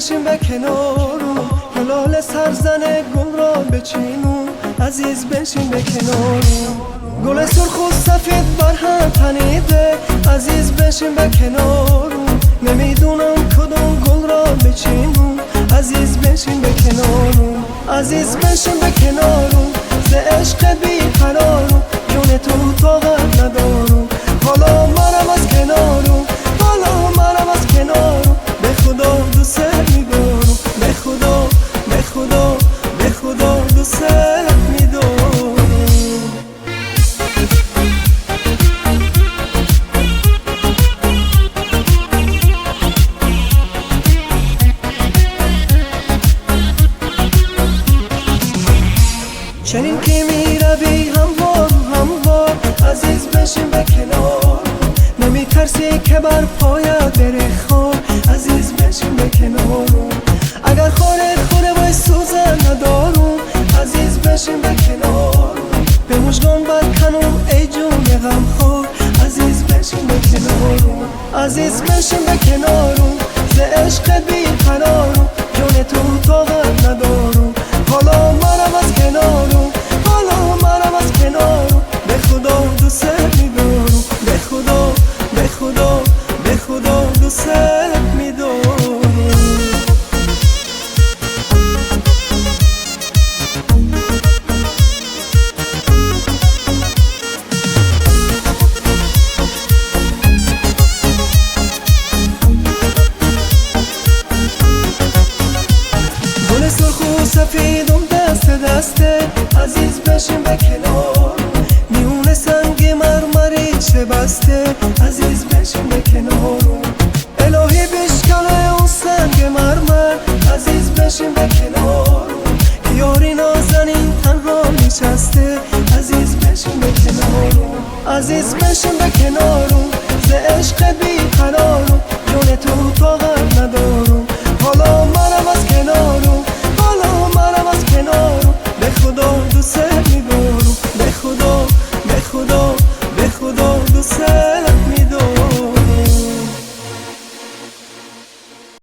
بشین به کنارم، هلال سرزن گل را بچینم. عزیز بشین به کنارم، گل سرخ و سفید بر هم تنیده. عزیز بشین به کنارم، نمیدونم کدوم گل را بچینم. عزیز بشین به کنارم، عزیز بشین به کنارم. ز عشق بیقرارم، جون تو طاقت ندارم. حالا منم از کنارم، حالا منم از کنارم. به خدا دوست می‌دارم، به خدا، به خدا، به خدا دوست می‌دارم. چنین که میروی هموار هموار، عزیز بشین به کنار. نمیترسی که بر پایت بره خار، عزیز بشین به کنارم. اگر خوره وای سوزن ندارم، عزیز بشین به کنار. به مژگان برکنم ای جون غمخوار، عزیز بشین به کنارم. عزیز بشین به کنارم، ز عشق بیقرارم. جون تو طاقت ندارم، حالا منم از کنارم، حالا منم از کنارم. به خدا دوست می‌دارم، به خدا، به خدا، به خدا دوست می‌دارم. گل سرخ و سفیدم دست دسته، عزیز بشین به کنار. میون سنگ مرمری چه بسته، عزیز بشین به کنارم. الهی بشکنه اون سنگ مرمر، عزیز بشین به کنارم. یاری نازنین تنها نشسته، عزیز بشین به کنارم. عزیز بشین به کنارم، ز عشق بیقرارم. جون تو طاقت ندارم.